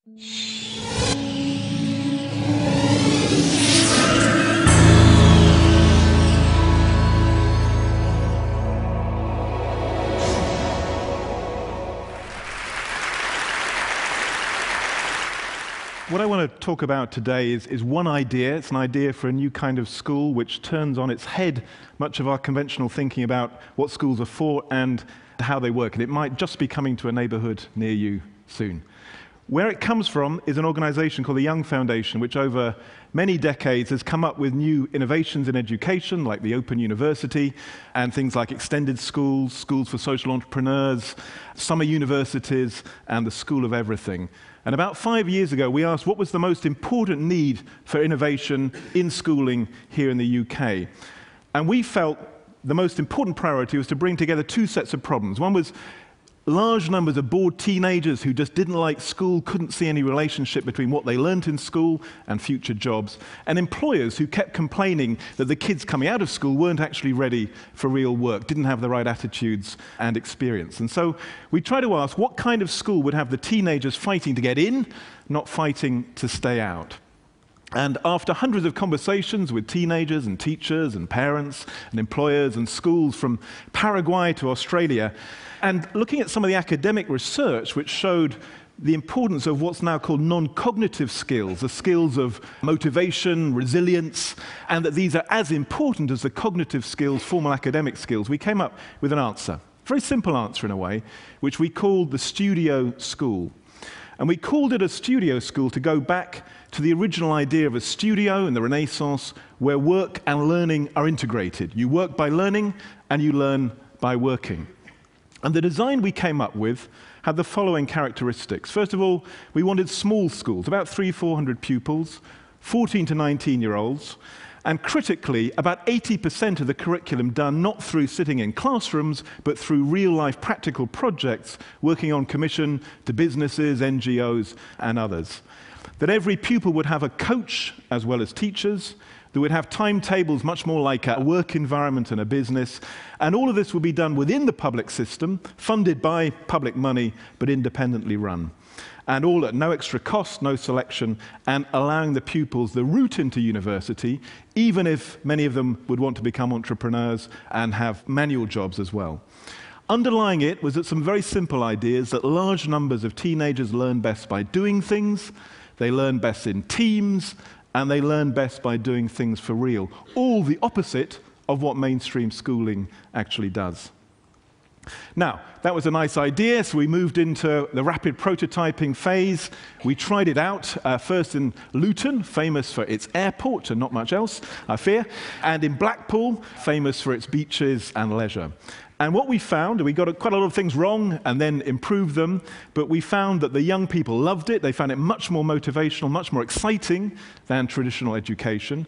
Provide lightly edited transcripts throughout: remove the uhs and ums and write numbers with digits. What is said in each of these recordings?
What I want to talk about today is one idea. It's an idea for a new kind of school which turns on its head much of our conventional thinking about what schools are for and how they work. And it might just be coming to a neighborhood near you soon. Where it comes from is an organization called the Young Foundation, which over many decades has come up with new innovations in education, like the Open University, and things like extended schools, schools for social entrepreneurs, summer universities, and the School of Everything. And about 5 years ago, we asked what was the most important need for innovation in schooling here in the UK. And we felt the most important priority was to bring together two sets of problems. One was large numbers of bored teenagers who just didn't like school, couldn't see any relationship between what they learnt in school and future jobs, and employers who kept complaining that the kids coming out of school weren't actually ready for real work, didn't have the right attitudes and experience. And so we tried to ask what kind of school would have the teenagers fighting to get in, not fighting to stay out. And after hundreds of conversations with teenagers and teachers and parents and employers and schools from Paraguay to Australia, and looking at some of the academic research which showed the importance of what's now called non-cognitive skills, the skills of motivation, resilience, and that these are as important as the cognitive skills, formal academic skills, we came up with an answer. A very simple answer in a way, which we called the studio school. And we called it a studio school to go back to the original idea of a studio in the Renaissance where work and learning are integrated. You work by learning and you learn by working. And the design we came up with had the following characteristics. First of all, we wanted small schools, about 300-400 pupils, 14 to 19-year-olds, and critically, about 80% of the curriculum done not through sitting in classrooms, but through real-life practical projects, working on commission to businesses, NGOs, and others. That every pupil would have a coach as well as teachers, that would have timetables much more like a work environment and a business, and all of this would be done within the public system, funded by public money, but independently run. And all at no extra cost, no selection, and allowing the pupils the route into university, even if many of them would want to become entrepreneurs and have manual jobs as well. Underlying it was that some very simple ideas that large numbers of teenagers learn best by doing things, they learn best in teams, and they learn best by doing things for real. All the opposite of what mainstream schooling actually does. Now, that was a nice idea, so we moved into the rapid prototyping phase. We tried it out, first in Luton, famous for its airport and not much else, I fear, and in Blackpool, famous for its beaches and leisure. And what we found, we got quite a lot of things wrong and then improved them, but we found that the young people loved it. They found it much more motivational, much more exciting than traditional education.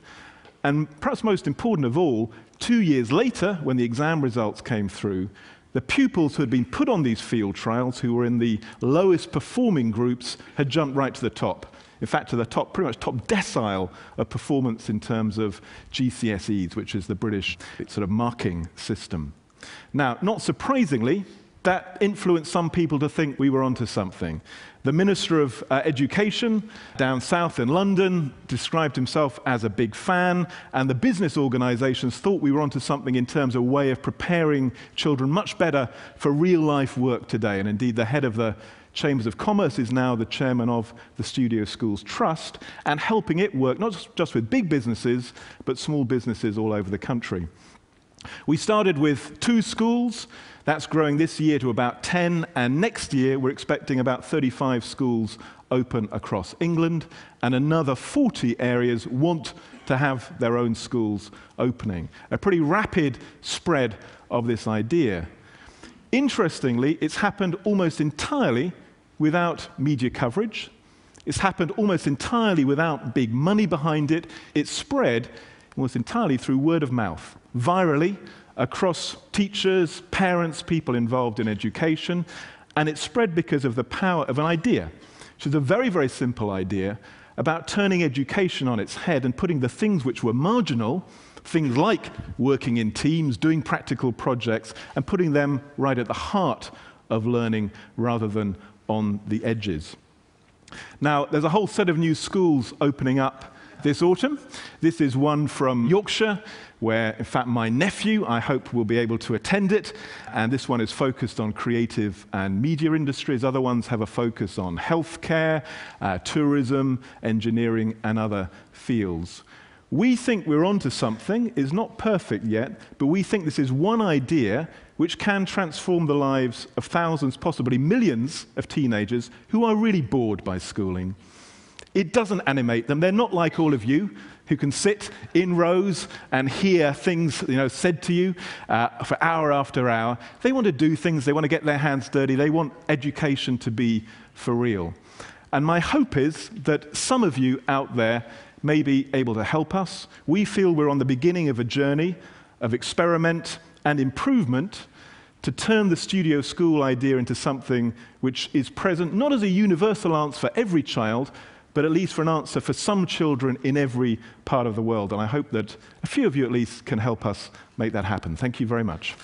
And perhaps most important of all, 2 years later, when the exam results came through, the pupils who had been put on these field trials, who were in the lowest performing groups, had jumped right to the top. In fact, to the top, pretty much top decile of performance in terms of GCSEs, which is the British sort of marking system. Now, not surprisingly, that influenced some people to think we were onto something. The Minister of Education down south in London described himself as a big fan, and the business organizations thought we were onto something in terms of a way of preparing children much better for real-life work today. And indeed, the head of the Chambers of Commerce is now the chairman of the Studio Schools Trust, and helping it work not just with big businesses, but small businesses all over the country. We started with 2 schools. That's growing this year to about 10, and next year we're expecting about 35 schools open across England, and another 40 areas want to have their own schools opening. A pretty rapid spread of this idea. Interestingly, it's happened almost entirely without media coverage. It's happened almost entirely without big money behind it. It's spread almost entirely through word of mouth, virally, across teachers, parents, people involved in education, and it spread because of the power of an idea, which is a very, very simple idea about turning education on its head and putting the things which were marginal, things like working in teams, doing practical projects, and putting them right at the heart of learning rather than on the edges. Now, there's a whole set of new schools opening up this autumn. This is one from Yorkshire, where, in fact, my nephew, I hope, will be able to attend it. And this one is focused on creative and media industries. Other ones have a focus on healthcare, tourism, engineering, and other fields. We think we're onto something. It's not perfect yet, but we think this is one idea which can transform the lives of thousands, possibly millions of teenagers who are really bored by schooling. It doesn't animate them. They're not like all of you who can sit in rows and hear things, said to you for hour after hour. They want to do things. They want to get their hands dirty. They want education to be for real. And my hope is that some of you out there may be able to help us. We feel we're on the beginning of a journey of experiment and improvement to turn the studio school idea into something which is present not as a universal answer for every child, but at least for an answer for some children in every part of the world. And I hope that a few of you at least can help us make that happen. Thank you very much.